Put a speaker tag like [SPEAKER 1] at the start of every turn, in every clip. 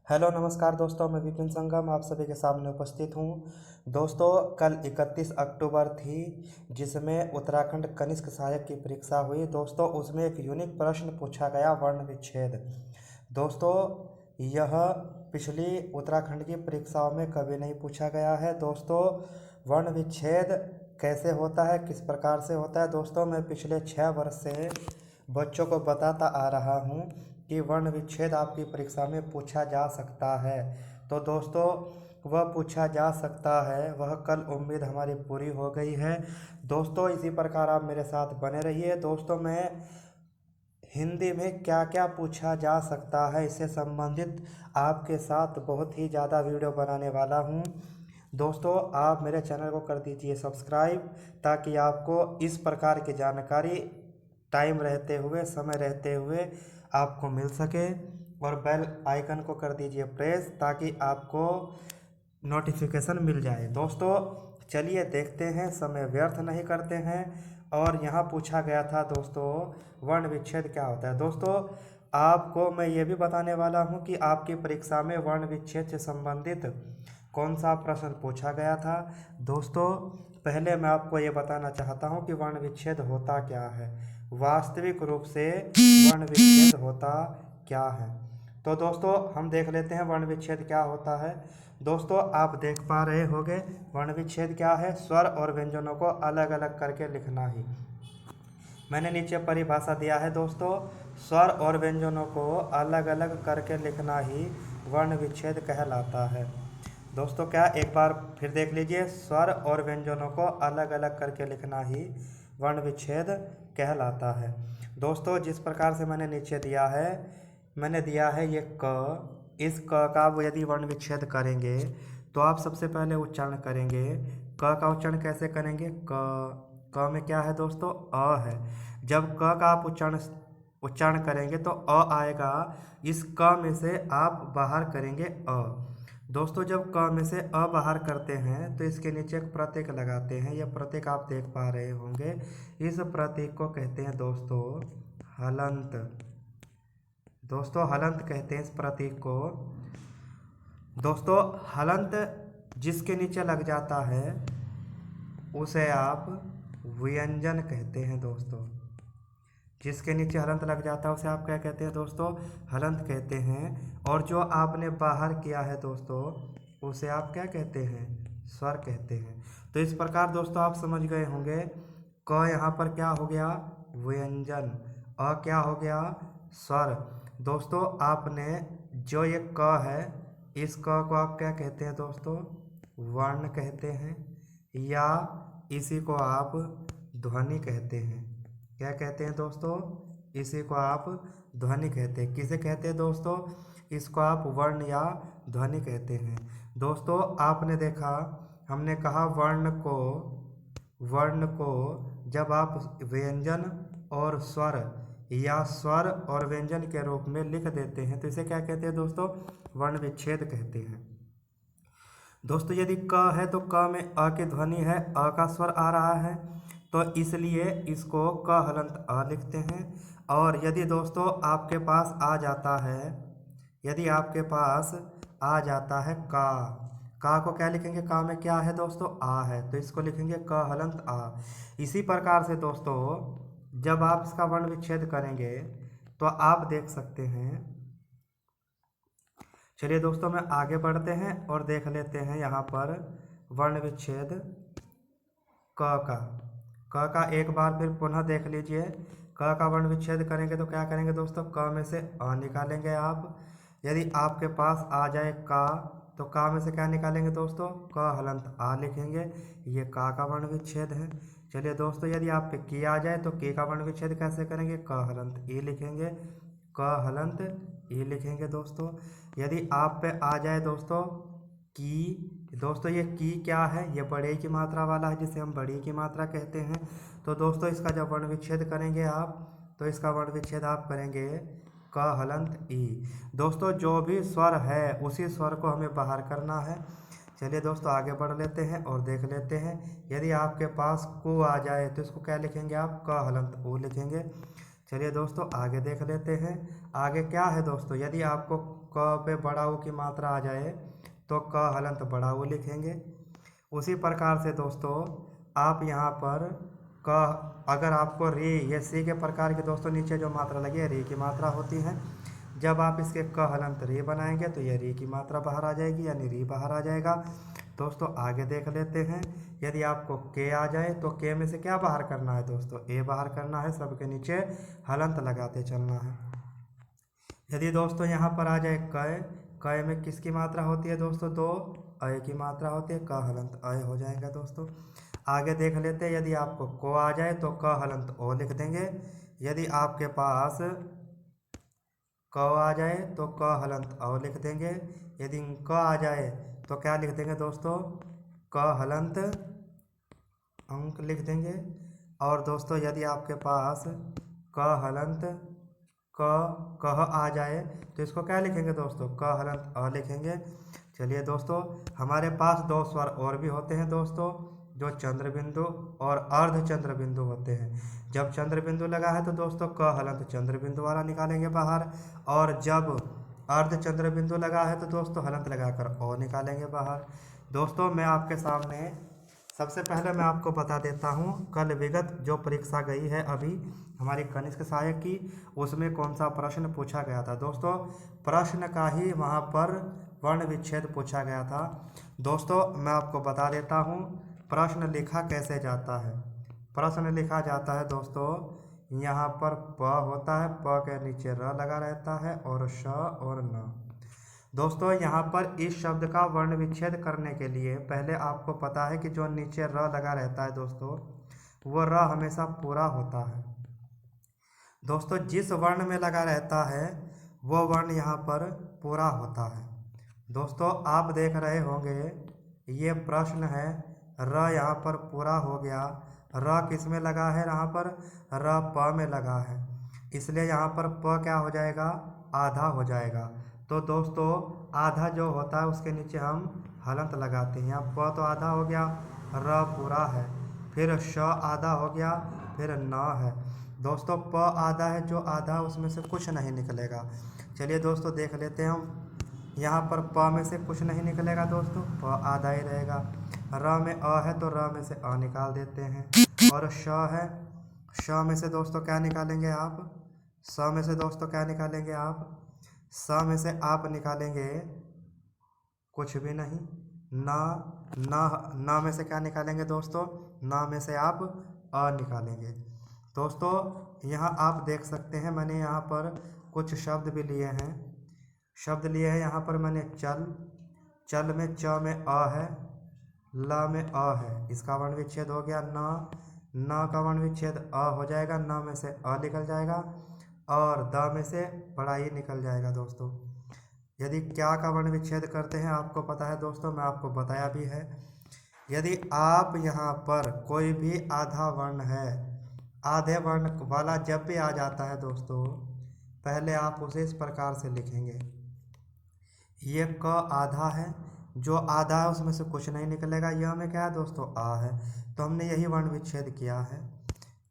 [SPEAKER 1] Hello नमस्कार दोस्तों, मैं विपिन संगम आप सभी के सामने उपस्थित हूँ। दोस्तों, कल 31 अक्टूबर थी, जिसमें उत्तराखंड कनिष्क सहायक की परीक्षा हुई। दोस्तों, उसमें एक यूनिक प्रश्न पूछा गया, वर्ण विच्छेद। दोस्तों, यह पिछली उत्तराखंड की परीक्षाओं में कभी नहीं पूछा गया है। दोस्तों, वर्ण विच्छेद कैसे होता है, किस प्रकार से होता है, दोस्तों मैं पिछले 6 वर्ष से बच्चों को बताता आ रहा हूँ कि वर्ण विच्छेद आपकी परीक्षा में पूछा जा सकता है। तो दोस्तों, वह पूछा जा सकता है, वह कल उम्मीद हमारी पूरी हो गई है। दोस्तों, इसी प्रकार आप मेरे साथ बने रहिए। दोस्तों, मैं हिंदी में क्या क्या पूछा जा सकता है इससे संबंधित आपके साथ बहुत ही ज़्यादा वीडियो बनाने वाला हूँ। दोस्तों, आप मेरे चैनल को कर दीजिए सब्सक्राइब, ताकि आपको इस प्रकार की जानकारी टाइम रहते हुए, समय रहते हुए आपको मिल सके। और बेल आइकन को कर दीजिए प्रेस, ताकि आपको नोटिफिकेशन मिल जाए। दोस्तों, चलिए देखते हैं, समय व्यर्थ नहीं करते हैं। और यहाँ पूछा गया था दोस्तों, वर्ण विच्छेद क्या होता है। दोस्तों, आपको मैं ये भी बताने वाला हूँ कि आपकी परीक्षा में वर्ण विच्छेद से संबंधित कौन सा प्रश्न पूछा गया था। दोस्तों, पहले मैं आपको ये बताना चाहता हूँ कि वर्ण विच्छेद होता क्या है, वास्तविक रूप से वर्ण विच्छेद होता क्या है। तो दोस्तों, हम देख लेते हैं वर्ण विच्छेद क्या होता है। दोस्तों, आप देख पा रहे होंगे वर्ण विच्छेद क्या है। स्वर और व्यंजनों को अलग अलग करके लिखना ही। मैंने नीचे परिभाषा दिया है दोस्तों, स्वर और व्यंजनों को अलग अलग करके लिखना ही वर्ण विच्छेद कहलाता है। दोस्तों, क्या एक बार फिर देख लीजिए, स्वर और व्यंजनों को अलग अलग करके लिखना ही वर्ण विच्छेद कहलाता है। दोस्तों, जिस प्रकार से मैंने नीचे दिया है, मैंने दिया है ये क। इस क का यदि वर्ण विच्छेद करेंगे तो आप सबसे पहले उच्चारण करेंगे। क का उच्चारण कैसे करेंगे, क में क्या है दोस्तों, अ है। जब क का आप उच्चारण करेंगे तो अ आएगा। इस क में से आप बाहर करेंगे अ। दोस्तों, जब क में से अ बाहर करते हैं तो इसके नीचे एक प्रतीक लगाते हैं। यह प्रतीक आप देख पा रहे होंगे। इस प्रतीक को कहते हैं दोस्तों हलंत। दोस्तों, हलंत कहते हैं इस प्रतीक को। दोस्तों, हलंत जिसके नीचे लग जाता है उसे आप व्यंजन कहते हैं। दोस्तों, जिसके नीचे हलंत लग जाता है उसे आप क्या कहते हैं दोस्तों, हलंत कहते हैं। और जो आपने बाहर किया है दोस्तों, उसे आप क्या कहते हैं, स्वर कहते हैं। तो इस प्रकार दोस्तों आप समझ गए होंगे, क यहाँ पर क्या हो गया, व्यंजन। अ क्या हो गया, स्वर। दोस्तों, आपने जो ये क है, इस क को आप क्या कहते हैं दोस्तों, वर्ण कहते हैं, या इसी को आप ध्वनि कहते हैं। क्या कहते हैं दोस्तों, इसी को आप ध्वनि कहते हैं। किसे कहते हैं दोस्तों, इसको आप वर्ण या ध्वनि कहते हैं। दोस्तों, आपने देखा, हमने कहा वर्ण को जब आप व्यंजन और स्वर या स्वर और व्यंजन के रूप में लिख देते हैं तो इसे क्या कहते हैं दोस्तों, वर्ण विच्छेद कहते हैं। दोस्तों, यदि क है तो क में अ की ध्वनि है, अ का स्वर आ रहा है, तो इसलिए इसको क हलंत अ लिखते हैं। और यदि दोस्तों आपके पास आ जाता है, यदि आपके पास आ जाता है का को क्या लिखेंगे, का में क्या है दोस्तों, आ है, तो इसको लिखेंगे क हलंत आ। इसी प्रकार से दोस्तों जब आप इसका वर्ण विच्छेद करेंगे तो आप देख सकते हैं। चलिए दोस्तों, में आगे बढ़ते हैं और देख लेते हैं यहाँ पर वर्ण विच्छेद क का। क का एक बार फिर पुनः देख लीजिए। क का वर्ण विच्छेद करेंगे तो क्या करेंगे दोस्तों, क में से अ निकालेंगे आप। यदि आपके पास आ जाए का, तो का में से क्या निकालेंगे दोस्तों, क हलंत आ लिखेंगे। ये का वर्ण विच्छेद है। चलिए दोस्तों, यदि आप पे की आ जाए तो के का वर्ण विच्छेद कैसे करेंगे, क हलंत ई लिखेंगे, क हलंत ई लिखेंगे। दोस्तों, यदि आप पे आ जाए दोस्तों की, दोस्तों ये की क्या है, ये बड़े की मात्रा वाला है, जिसे हम बड़ी की मात्रा कहते हैं। तो दोस्तों इसका जब वर्ण विच्छेद करेंगे आप, तो इसका वर्ण विच्छेद आप करेंगे क हलंत ई। दोस्तों, जो भी स्वर है उसी स्वर को हमें बाहर करना है। चलिए दोस्तों, आगे बढ़ लेते हैं और देख लेते हैं। यदि आपके पास को आ जाए तो इसको क्या लिखेंगे आप, क हलंत ऊ लिखेंगे। चलिए दोस्तों, आगे देख लेते हैं। आगे क्या है दोस्तों, यदि आपको क पे बड़ा ऊ की मात्रा आ जाए तो क हलंत बड़ा ऊ लिखेंगे। उसी प्रकार से दोस्तों आप यहाँ पर क अगर आपको रे या सी के प्रकार के दोस्तों नीचे जो मात्रा लगी है रे की मात्रा होती है। जब आप इसके क हलंत रे बनाएंगे तो यह रे की मात्रा बाहर आ जाएगी, यानी री बाहर आ जाएगा। दोस्तों आगे देख लेते हैं। यदि आपको के आ जाए तो के में से क्या बाहर करना है दोस्तों, ए बाहर करना है। सबके नीचे हलंत लगाते चलना है। यदि दोस्तों यहाँ पर आ जाए कय, कय में किसकी मात्रा होती है दोस्तों, दो, अय की मात्रा होती है, क हलंत अय हो जाएगा दोस्तों। आगे देख लेते हैं। यदि आपको को आ जाए तो क हलंत ओ लिख देंगे। यदि आपके पास क आ जाए तो क हलंत अ लिख देंगे। यदि क आ जाए तो क्या लिख देंगे दोस्तों, क हलंत अंक लिख देंगे। और दोस्तों यदि आपके पास क हलंत कह आ जाए तो इसको क्या लिखेंगे दोस्तों, क हलंत अ लिखेंगे। चलिए दोस्तों, हमारे पास दो स्वर और भी होते हैं दोस्तों, जो चंद्र बिंदु और अर्ध चंद्र बिंदु होते हैं। जब चंद्र बिंदु लगा है तो दोस्तों क हलंत चंद्र बिंदु वाला निकालेंगे बाहर, और जब अर्ध चंद्र बिंदु लगा है तो दोस्तों हलंत लगाकर ओ निकालेंगे बाहर। दोस्तों मैं आपके सामने सबसे पहले मैं आपको बता देता हूँ, कल विगत जो परीक्षा गई है अभी हमारी कनिष्क सहायक की, उसमें कौन सा प्रश्न पूछा गया था दोस्तों। प्रश्न का ही वहाँ पर वर्ण विच्छेद पूछा गया था। दोस्तों मैं आपको बता देता हूँ प्रश्न लिखा कैसे जाता है। प्रश्न लिखा जाता है दोस्तों, यहाँ पर प होता है, प के नीचे र लगा रहता है और श और न। दोस्तों यहाँ पर इस शब्द का वर्ण विच्छेद करने के लिए पहले आपको पता है कि जो नीचे र लगा रहता है दोस्तों, वो र हमेशा पूरा होता है। दोस्तों जिस वर्ण में लगा रहता है वो वर्ण यहाँ पर पूरा होता है। दोस्तों आप देख रहे होंगे ये प्रश्न है, र यहाँ पर पूरा हो गया। र किस में लगा है, यहाँ पर र प में लगा है, इसलिए यहाँ पर प क्या हो जाएगा, आधा हो जाएगा। तो दोस्तों आधा जो होता है उसके नीचे हम हलंत लगाते हैं। यहाँ प तो आधा हो गया, र पूरा है, फिर श आधा हो गया, फिर न है। दोस्तों प आधा है, जो आधा उसमें से कुछ नहीं निकलेगा। चलिए दोस्तों देख लेते हैं हम। यहाँ पर प में से कुछ नहीं निकलेगा दोस्तों, प आधा ही रहेगा। र में अ है तो र में से अ निकाल देते हैं। और श है, श में से दोस्तों क्या निकालेंगे आप, स में से दोस्तों क्या निकालेंगे आप, स में से आप निकालेंगे कुछ भी नहीं। न में से क्या निकालेंगे दोस्तों, न में से आप अ निकालेंगे। दोस्तों यहाँ आप देख सकते हैं मैंने यहाँ पर कुछ शब्द भी लिए हैं। शब्द लिए हैं यहाँ पर मैंने चल, चल में च में अ है, ल में अ है, इसका वर्ण विच्छेद हो गया। न का वर्ण विच्छेद अ हो जाएगा, न में से अ निकल जाएगा, और द में से बड़ा ही निकल जाएगा। दोस्तों यदि क्या का वर्ण विच्छेद करते हैं आपको पता है दोस्तों, मैं आपको बताया भी है। यदि आप यहाँ पर कोई भी आधा वर्ण है, आधे वर्ण वाला जब भी आ जाता है दोस्तों, पहले आप उसे इस प्रकार से लिखेंगे। ये क आधा है, जो आधा है उसमें से कुछ नहीं निकलेगा। यह में क्या है दोस्तों, आ है, तो हमने यही वर्ण विच्छेद किया है।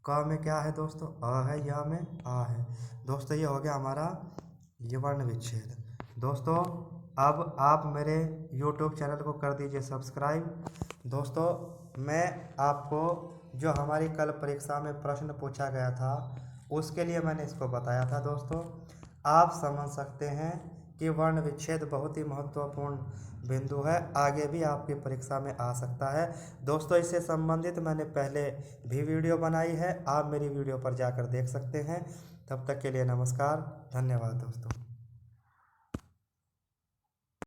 [SPEAKER 1] क में क्या है दोस्तों, अ है, यह में आ है। दोस्तों ये हो गया हमारा ये वर्ण विच्छेद। दोस्तों अब आप मेरे YouTube चैनल को कर दीजिए सब्सक्राइब। दोस्तों मैं आपको जो हमारी कल परीक्षा में प्रश्न पूछा गया था उसके लिए मैंने इसको बताया था। दोस्तों आप समझ सकते हैं कि वर्ण विच्छेद बहुत ही महत्वपूर्ण बिंदु है, आगे भी आपकी परीक्षा में आ सकता है। दोस्तों इससे संबंधित मैंने पहले भी वीडियो बनाई है, आप मेरी वीडियो पर जाकर देख सकते हैं। तब तक के लिए नमस्कार, धन्यवाद दोस्तों।